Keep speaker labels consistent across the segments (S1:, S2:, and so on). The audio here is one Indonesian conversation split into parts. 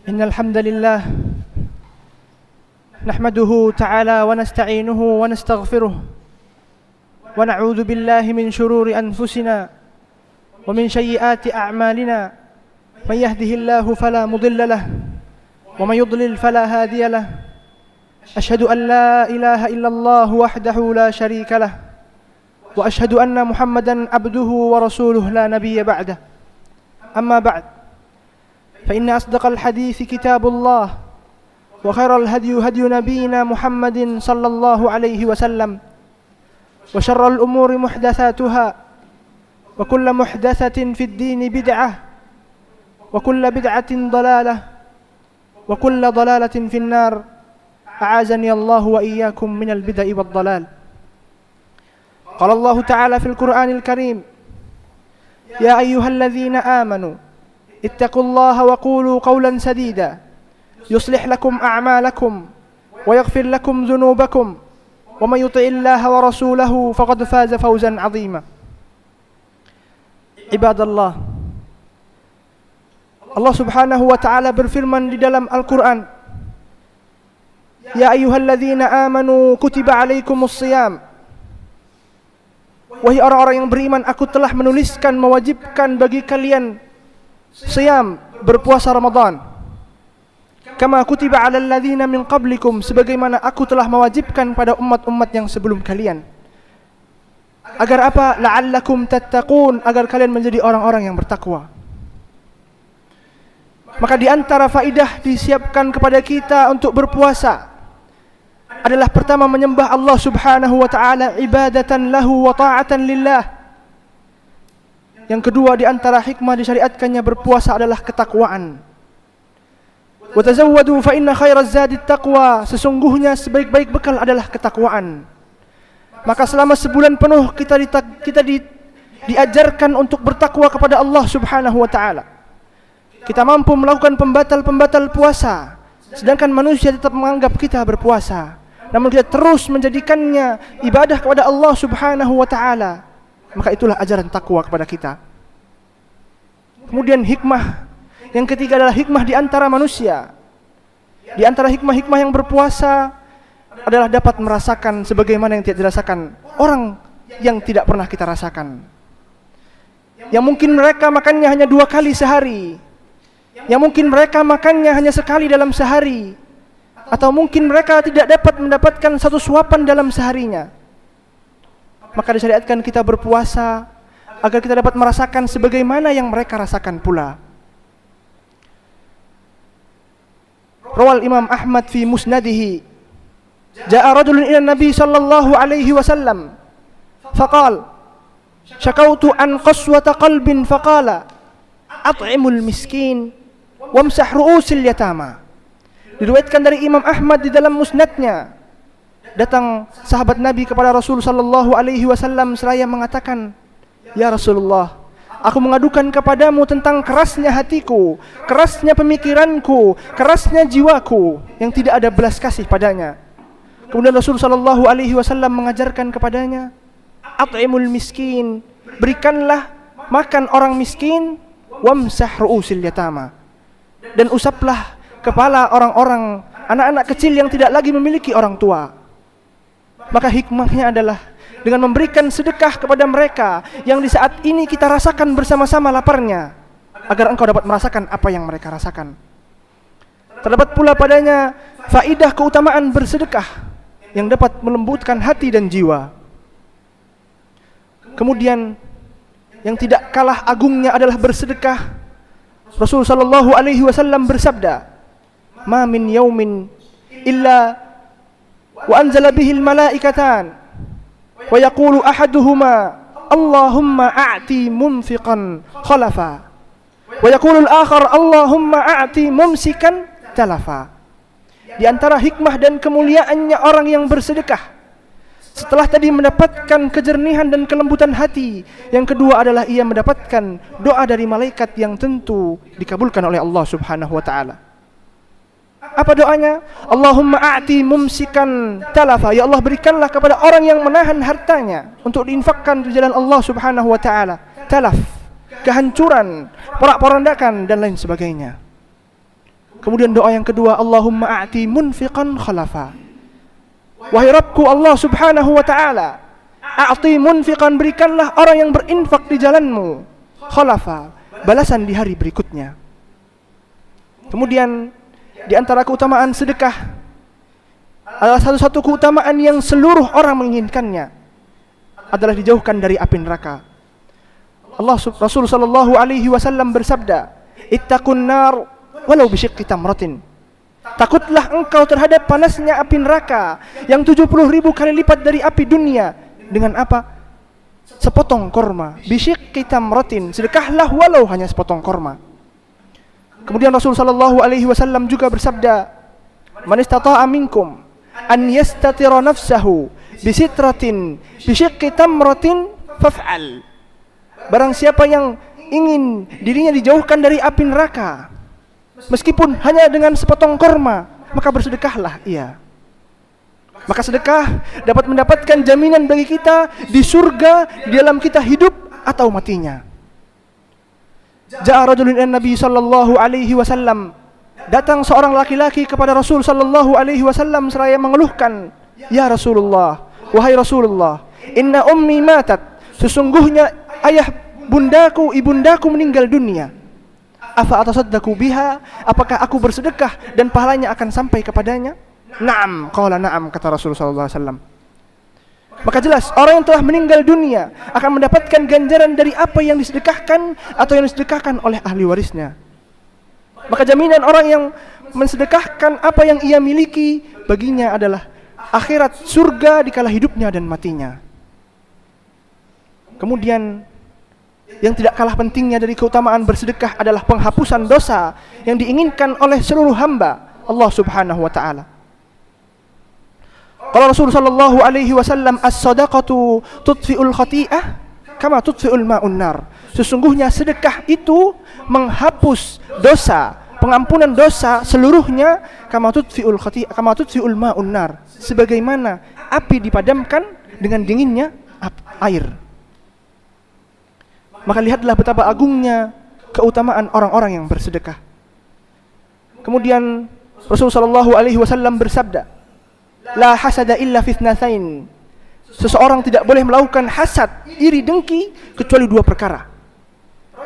S1: إن الحمد لله نحمده تعالى ونستعينه ونستغفره ونعوذ بالله من شرور أنفسنا ومن سيئات أعمالنا من يهده الله فلا مضل له ومن يضلل فلا هادي له أشهد أن لا إله إلا الله وحده لا شريك له وأشهد أن محمدا عبده ورسوله لا نبي بعده أما بعد فإن أصدق الحديث كتاب الله وخير الهدي هدي نبينا محمد صلى الله عليه وسلم وشر الأمور محدثاتها وكل محدثة في الدين بدعة وكل بدعة ضلالة وكل ضلالة في النار أعاذني الله وإياكم من البدع والضلال. قال الله تعالى في القرآن الكريم يا أيها الذين آمنوا اتقوا الله وقولوا قولا سديدا يصلح لكم أعمالكم ويغفر لكم ذنوبكم ومن يطع الله ورسوله فقد فاز فوزا عظيما. Ibadallah, Allah Subhanahu wa taala berfirman di dalam Al-Qur'an, Ya ayyuhalladzina amanu kutiba alaikumus shiyam. Wahai orang-orang yang beriman, aku telah menuliskan, mewajibkan bagi kalian siyam, berpuasa Ramadan. Kama kutiba alal ladzina min qablikum, sebagaimana aku telah mewajibkan pada umat-umat yang sebelum kalian. Agar apa? La'allakum tattaqun, agar kalian menjadi orang-orang yang bertakwa. Maka di antara faidah disiapkan kepada kita untuk berpuasa adalah pertama menyembah Allah Subhanahu wa taala ibadatan lahu wa ta'atan lillah. Yang kedua di antara hikmah disyariatkannya berpuasa adalah ketakwaan. Wa tazawwadu fa inna khairaz zadit taqwa, sesungguhnya sebaik-baik bekal adalah ketakwaan. Maka selama sebulan penuh kita diajarkan untuk bertakwa kepada Allah Subhanahu wa taala. Kita mampu melakukan pembatal-pembatal puasa, sedangkan manusia tetap menganggap kita berpuasa. Namun kita terus menjadikannya ibadah kepada Allah Subhanahu wa taala. Maka itulah ajaran takwa kepada kita. Kemudian hikmah yang ketiga adalah hikmah di antara manusia. Di antara hikmah-hikmah yang berpuasa adalah dapat merasakan sebagaimana yang tidak dirasakan orang yang tidak pernah kita rasakan. Yang mungkin mereka makannya hanya 2 kali sehari, yang mungkin mereka makannya hanya sekali dalam sehari, atau mungkin mereka tidak dapat mendapatkan 1 suapan dalam seharinya. Maka disyariatkan kita berpuasa agar kita dapat merasakan sebagaimana yang mereka rasakan pula. Rawal Imam Ahmad fi musnadihi, Ja'a rajulun ila Nabi sallallahu alaihi wasallam faqala syakautu an qaswata qalbin faqala at'imul miskin wamsah ru'usil yatama. Diriwayatkan dari Imam Ahmad di dalam musnadnya, datang sahabat Nabi kepada Rasul sallallahu alaihi wasallam seraya mengatakan, "Ya Rasulullah, aku mengadukan kepadamu tentang kerasnya hatiku, kerasnya pemikiranku, kerasnya jiwaku yang tidak ada belas kasih padanya." Kemudian Rasul sallallahu alaihi wasallam mengajarkan kepadanya, "At'imul miskin, berikanlah makan orang miskin, wamsah ru'usil yatama, dan usaplah kepala orang-orang anak-anak kecil yang tidak lagi memiliki orang tua." Maka hikmahnya adalah dengan memberikan sedekah kepada mereka yang di saat ini kita rasakan bersama-sama laparnya, agar engkau dapat merasakan apa yang mereka rasakan. Terdapat pula padanya faidah keutamaan bersedekah yang dapat melembutkan hati dan jiwa. Kemudian yang tidak kalah agungnya adalah bersedekah. Rasul sallallahu alaihi wasallam bersabda, "Ma min yaumin illa wa anzala bihi al-malaikatan wa yaqulu ahaduhuma Allahumma a'ti munfiqan khalafa wa yaqulu al-akhar Allahumma a'ti mumsikan talafa." Di antara hikmah dan kemuliaannya orang yang bersedekah, setelah tadi mendapatkan kejernihan dan kelembutan hati, yang kedua adalah ia mendapatkan doa dari malaikat yang tentu dikabulkan oleh Allah Subhanahu wa taala. Apa doanya? Allahumma a'ti mumsikan talafa, ya Allah berikanlah kepada orang yang menahan hartanya untuk diinfakkan di jalan Allah Subhanahu wa taala, talaf, kehancuran, porak-porandakan dan lain sebagainya. Kemudian doa yang kedua, Allahumma a'ti munfiqan khalafa. Wahai Rabbku Allah subhanahu wa ta'ala, a'ti munfiqan, berikanlah orang yang berinfak di jalanmu, khalafa, balasan di hari berikutnya. Kemudian di antara keutamaan sedekah adalah satu-satu keutamaan yang seluruh orang menginginkannya, adalah dijauhkan dari api neraka. Rasul sallallahu alaihi wasallam bersabda, ittaqun nar walau bisyiqqi tamratin. Takutlah engkau terhadap panasnya api neraka yang 70.000 kali lipat dari api dunia. Dengan apa? Sepotong korma. Bisyiqqi tamratin, sedekahlah walau hanya sepotong korma. Kemudian Rasul sallallahu alaihi wasallam juga bersabda, man istata'a minkum an yastatira nafsahu bisitratin bisyiqqi tamratin faf'al. Barang siapa yang ingin dirinya dijauhkan dari api neraka, meskipun hanya dengan sepotong korma, maka bersedekahlah ia. Maka sedekah dapat mendapatkan jaminan bagi kita di surga di dalam kita hidup atau matinya. Ja'a rajulun ila Nabi sallallahu alaihi wasallam. Datang seorang laki-laki kepada Rasul sallallahu alaihi wasallam seraya mengeluhkan, "Ya Rasulullah, wahai Rasulullah, inna ummi matat." Sesungguhnya ayah bundaku, ibundaku meninggal dunia. Afa atasaddaqu biha? Apakah aku bersedekah dan pahalanya akan sampai kepadanya? Naam, qala na'am, kata Rasul sallallahu alaihi wasallam. Maka jelas orang yang telah meninggal dunia akan mendapatkan ganjaran dari apa yang disedekahkan atau yang disedekahkan oleh ahli warisnya. Maka jaminan orang yang mensedekahkan apa yang ia miliki baginya adalah akhirat surga di kala hidupnya dan matinya. Kemudian yang tidak kalah pentingnya dari keutamaan bersedekah adalah penghapusan dosa yang diinginkan oleh seluruh hamba Allah subhanahu wa ta'ala. Qala Rasul sallallahu alaihi wasallam, as-sadaqatu tudfi'ul khati'ah kama tudfi'ul ma'un nar. Sesungguhnya sedekah itu menghapus dosa, pengampunan dosa seluruhnya, kama tudfi'ul khati'ah kama tudfi'ul ma'un nar, sebagaimana api dipadamkan dengan dinginnya air. Maka lihatlah betapa agungnya keutamaan orang-orang yang bersedekah. Kemudian Rasul sallallahu alaihi wasallam bersabda, la hasada illa fitnatain. Seseorang tidak boleh melakukan hasad, iri dengki, kecuali dua perkara.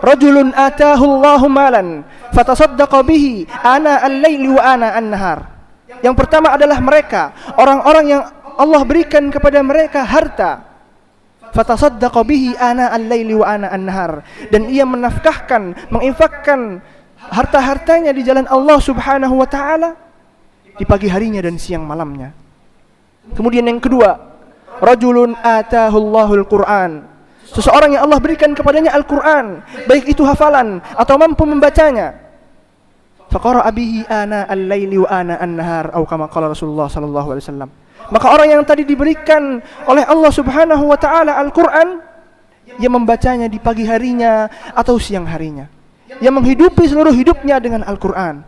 S1: Rajulun atahu Allahu malan fatasaddaqa bihi ana al-laili wa ana an-nahar. Yang pertama adalah mereka, orang-orang yang Allah berikan kepada mereka harta, fatasaddaqa bihi ana al-laili wa ana an-nahar, dan ia menafkahkan, menginfakkan harta-hartanya di jalan Allah Subhanahu wa taala di pagi harinya dan siang malamnya. Kemudian yang kedua, rajulun atahu Allahul Qur'an. Seseorang yang Allah berikan kepadanya Al-Qur'an, baik itu hafalan atau mampu membacanya. Faqara'a bihi ana al-laili wa ana an-nahar, atau kama qala Rasulullah sallallahu alaihi wasallam. Maka orang yang tadi diberikan oleh Allah Subhanahu wa taala Al-Qur'an, ia membacanya di pagi harinya atau siang harinya, ia menghidupi seluruh hidupnya dengan Al-Qur'an.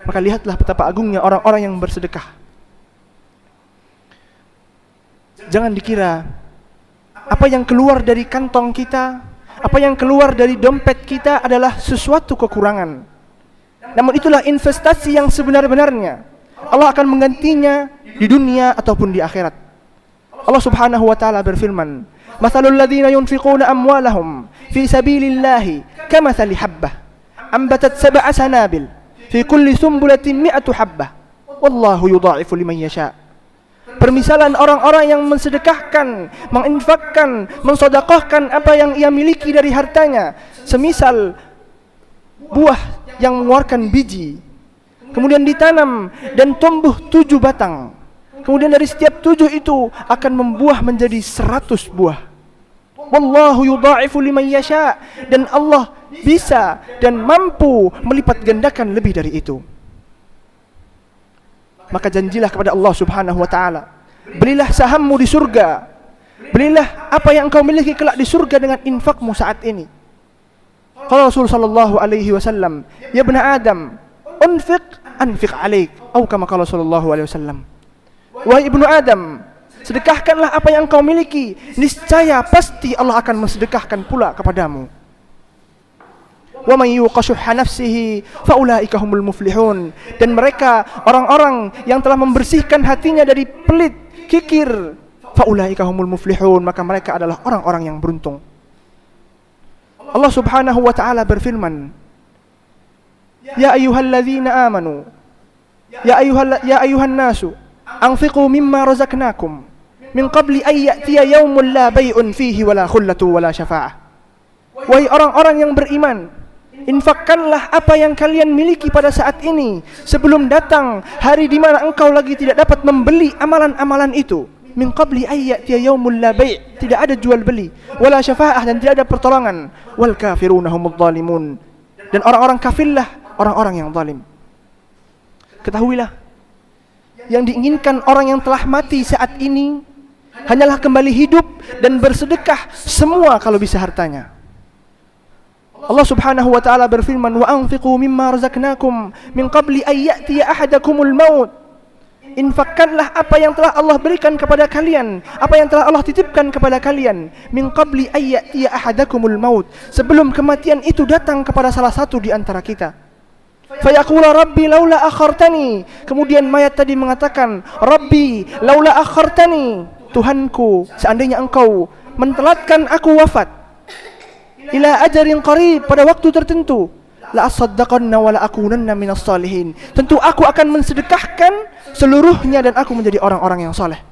S1: Maka lihatlah betapa agungnya orang-orang yang bersedekah. Jangan dikira apa yang keluar dari kantong kita, apa yang keluar dari dompet kita adalah sesuatu kekurangan. Namun itulah investasi yang sebenar-benarnya. Allah akan menggantinya di dunia ataupun di akhirat. Allah Subhanahu wa taala berfirman, "Matsalul ladzina yunfiquna amwalahum fi sabilillahi kamatsali habbah ambatat sab'a sanabil fi kulli sumbulatin mi'atu habbah wallahu yudha'ifu liman yasha." Permisalan orang-orang yang mensedekahkan, menginfakkan, mensedekahkan apa yang ia miliki dari hartanya, semisal buah yang mengeluarkan biji, kemudian ditanam dan tumbuh 7 batang. Kemudian dari setiap 7 itu akan membuah menjadi 100 buah. Wallahu yudha'ifu liman yasha, dan Allah bisa dan mampu melipat gandakan lebih dari itu. Maka janjilah kepada Allah Subhanahu wa taala, belilah sahammu di surga, belilah apa yang engkau miliki kelak di surga dengan infakmu saat ini. Qala Rasul sallallahu alaihi wasallam, ya ibn Adam, anfiq alaik, atau kama qala sallallahu alaihi wasallam. Wahai ibnu Adam, sedekahkanlah apa yang engkau miliki, niscaya pasti Allah akan mensedekahkan pula kepadamu. wa may yuqa syuhha nafsihi faulaika humul muflihun. Dan mereka orang-orang yang telah membersihkan hatinya dari pelit, kikir, faulaika humul muflihun, maka mereka adalah orang-orang yang beruntung. Allah Subhanahu wa taala berfirman, ya ayyuhalladzina amanu ya ayyuhan nasu anfiqu mimma razaqnakum min qabli an ya'tiya yaumun la bay'un fihi wala khullatu wala syafa'ah. Wahai orang-orang yang beriman, infakkanlah apa yang kalian miliki pada saat ini sebelum datang hari di mana engkau lagi tidak dapat membeli amalan-amalan itu. Min qabli an ya'tiya yaumul la bay', tidak ada jual beli, wala syafa'ah, dan tidak ada pertolongan. Wal kafiruna humudz zalimun, dan orang-orang kafirlah orang-orang yang zalim. Ketahuilah, yang diinginkan orang yang telah mati saat ini hanyalah kembali hidup dan bersedekah semua kalau bisa hartanya. Allah Subhanahu wa taala berfirman, wa anfiqu mimma razaqnakum min qabli an ya'tiya ahadakumul maut. Infakkanlah apa yang telah Allah berikan kepada kalian, apa yang telah Allah titipkan kepada kalian, min qabli an ya'tiya ahadakumul maut, sebelum kematian itu datang kepada salah satu di antara kita. Fayaqula rabbi laula akhartani, kemudian mayat tadi mengatakan, rabbi laula akhartani, Tuhanku, seandainya engkau mentelatkan aku wafat, ila ajarin qarib, pada waktu tertentu, la asaddaqanna wa la akunanna minas salihin, tentu aku akan mensedekahkan seluruhnya dan aku menjadi orang-orang yang saleh.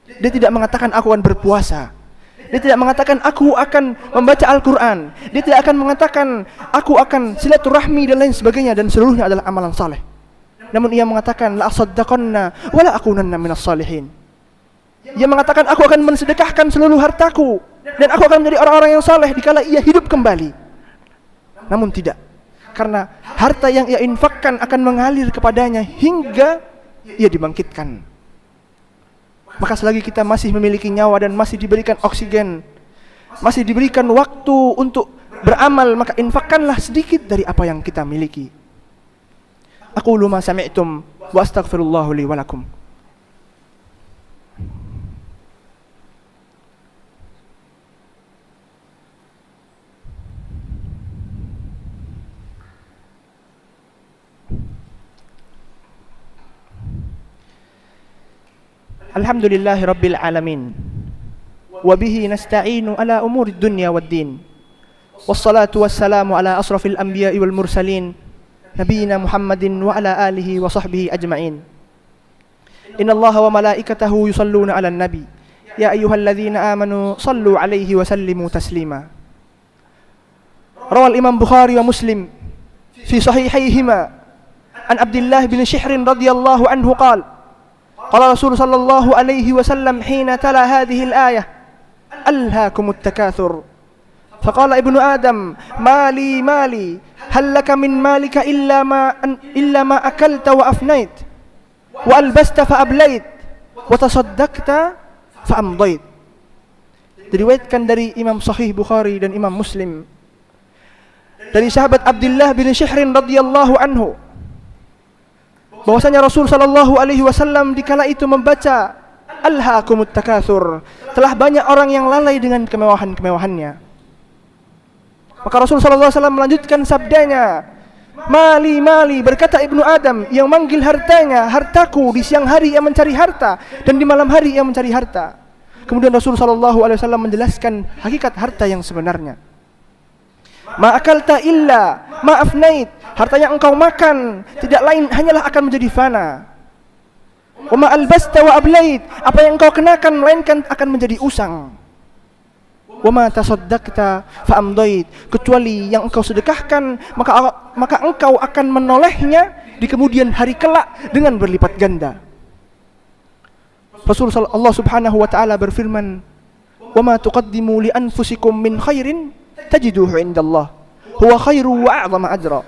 S1: Dia tidak mengatakan aku akan berpuasa, dia tidak mengatakan aku akan membaca Al-Quran, dia tidak akan mengatakan aku akan silaturahmi dan lain sebagainya, dan seluruhnya adalah amalan saleh. Namun ia mengatakan la asaddaqanna wa la akunanna minas salihin. Ia mengatakan aku akan mensedekahkan seluruh hartaku dan aku akan menjadi orang-orang yang saleh dikala ia hidup kembali. Namun tidak, karena harta yang ia infakkan akan mengalir kepadanya hingga ia dibangkitkan. Maka selagi kita masih memiliki nyawa dan masih diberikan oksigen, masih diberikan waktu untuk beramal, maka infakkanlah sedikit dari apa yang kita miliki. Aqulu ma sami'tum wa astaghfirullahu li wa lakum. Alhamdulillahi rabbil alamin, wa bihi nasta'inu ala umuri dunya waddin, wassalatu wassalamu ala asrafil anbiya'i wal mursalin, nabiyina Muhammadin wa ala alihi wa sahbihi ajma'in. Inna Allaha wa malaikatahu yusalluna ala nabi, ya ayyuhalladzina amanu sallu alaihi wa sallimu taslima. Rawal Imam Bukhari wa Muslim fi sahihayhima an Abdullah bin Shihr radhiyallahu anhu qala qala Rasul sallallahu alaihi wasallam hina tala hadhihi al-ayah alhaakumut takatsur faqala ibnu adam mali mali hal laka min malika illa ma akalta wa afnait wa albasta fa ablait wa tasaddaqta fa amdait. Diriwayatkan dari Imam Sahih Bukhari dan Imam Muslim dari sahabat Abdullah bin Shihr radhiyallahu anhu bahwasanya Rasul sallallahu alaihi wasallam dikala itu membaca alhaakumut takatsur, telah banyak orang yang lalai dengan kemewahan-kemewahannya. Maka Rasul sallallahu alaihi wasallam melanjutkan sabdanya, mali mali, berkata ibnu Adam yang manggil hartanya, hartaku, di siang hari ia mencari harta dan di malam hari ia mencari harta. Kemudian Rasul sallallahu alaihi wasallam menjelaskan hakikat harta yang sebenarnya. Ma akalta illa ma afnait, harta yang engkau makan tidak lain hanyalah akan menjadi fana. Wa ma albasta wa ablait, apa yang engkau kenakan melainkan akan menjadi usang. Wa ma tasaddaqta fa amdait, kecuali yang engkau sedekahkan maka engkau akan menolehnya di kemudian hari kelak dengan berlipat ganda. Rasulullah Allah Subhanahu wa taala berfirman, wa ma tuqaddimu li anfusikum min khairin tajiduhu indallah huwa khairu wa a'zama ajra.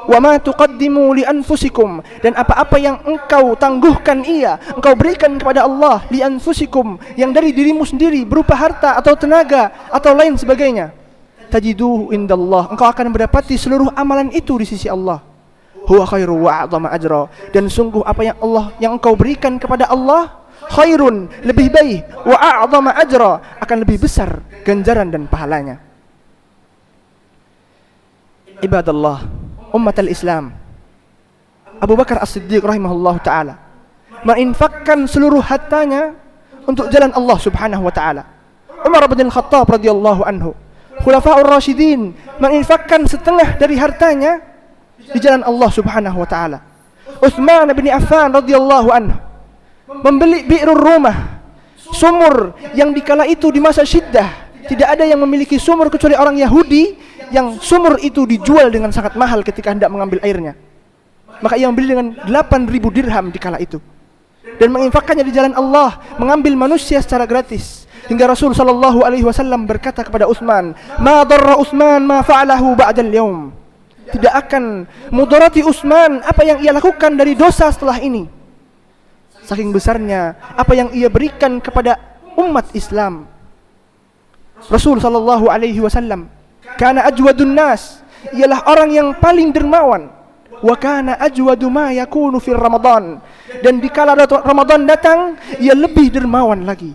S1: Wa ma tuqaddimu li anfusikum, dan apa-apa yang engkau tangguhkan engkau berikan kepada Allah, li anfusikum, yang dari dirimu sendiri berupa harta atau tenaga atau lain sebagainya, tajiduhu indallah, engkau akan mendapati seluruh amalan itu di sisi Allah. Huwa khairu wa a'zama ajra, dan sungguh apa yang engkau berikan kepada Allah khairun, lebih baik, wa a'zama ajra, akan lebih besar ganjaran dan pahalanya. Ibadallah, ummatal Islam, Abu Bakar As-Siddiq rahimahullah ta'ala menginfakkan seluruh hartanya untuk jalan Allah subhanahu wa ta'ala. Umar bin Khattab radhiyallahu anhu, Khulafaur Rasyidin menginfakkan setengah dari hartanya di jalan Allah subhanahu wa ta'ala. Utsman bin Affan radhiyallahu anhu membeli Bi'rur Rumah, sumur yang dikala itu di masa syiddah tidak ada yang memiliki sumur kecuali orang Yahudi, yang sumur itu dijual dengan sangat mahal ketika hendak mengambil airnya. Maka ia membeli dengan 8.000 dirham di kala itu dan menginfakkannya di jalan Allah, mengambil manusia secara gratis. Hingga Rasul sallallahu alaihi wasallam berkata kepada Utsman, "Ma darra Utsman ma fa'alahu ba'dal yaum." Tidak akan mudarati Utsman apa yang ia lakukan dari dosa setelah ini. Saking besarnya apa yang ia berikan kepada umat Islam. Rasul sallallahu alaihi wasallam, kana ajwadun nas, ialah orang yang paling dermawan. Wa kana ajwadu ma yakunu fi Ramadan, dan dikala Ramadan datang ia lebih dermawan lagi.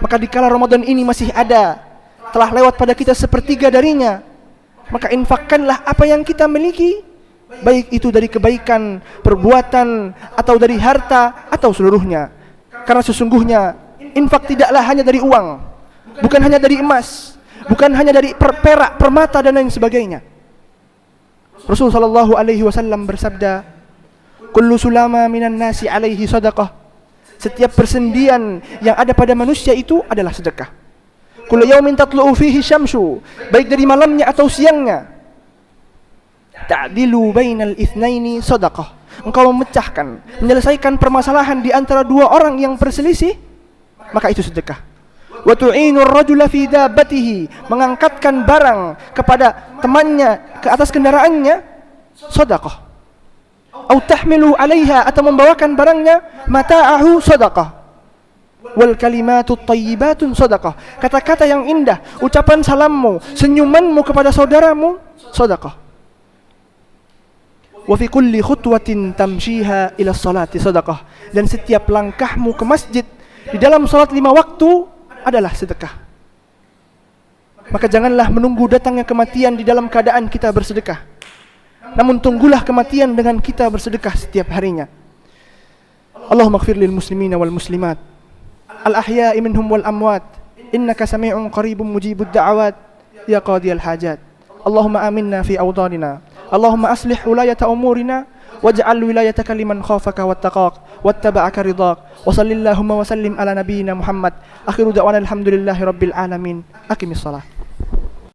S1: Maka dikala Ramadan ini masih ada, telah lewat pada kita sepertiga darinya, maka infakkanlah apa yang kita miliki, baik itu dari kebaikan, perbuatan, atau dari harta, atau seluruhnya. Karena sesungguhnya infak tidaklah hanya dari uang, bukan hanya dari emas, bukan hanya dari perak, permata, dan lain sebagainya. Rasul sallallahu alaihi wasallam bersabda, "Kullu sulama minan nasi alaihi sadaqah." Setiap persendian yang ada pada manusia itu adalah sedekah. Kullu yaumin tatlu'u fihi syamsu, baik dari malamnya atau siangnya. Ta'dilu bainal itsnaini sadaqah. Engkau memecahkan, menyelesaikan permasalahan di antara dua orang yang berselisih, maka itu sedekah. Wa tu'inu ar-rajula fi dabbatihi, mengangkatkan barang kepada temannya ke atas kendaraannya, sedekah. Au tahmilu 'alaiha, atau membawakan barangnya, mata'ahu sedekah. Wal kalimatu thayyibatun sedekah. Kata-kata yang indah, ucapan salammu, senyumanmu kepada saudaramu, sedekah. Wa fi kulli khutwatin tamshiha ila sholati sedekah. Dan setiap langkahmu ke masjid di dalam salat 5 waktu adalah sedekah. Maka janganlah menunggu datangnya kematian di dalam keadaan kita bersedekah, namun tunggulah kematian dengan kita bersedekah setiap harinya. Allahumma ighfir lil muslimina wal muslimat al ahya'i minhum wal amwat, innaka sami'un qaribun mujibud da'awat ya qadiyal hajat. Allahumma aminna fi awdanina, Allahumma aslih wilayata umurina, waj'al wilayataka liman khafaka wattaqak wattaba'aka ridhak. Wa sallallahu wa sallim ala nabiyyina Muhammad. Akhiru da'wana alhamdulillahi rabbil alamin. Aqimis shalah.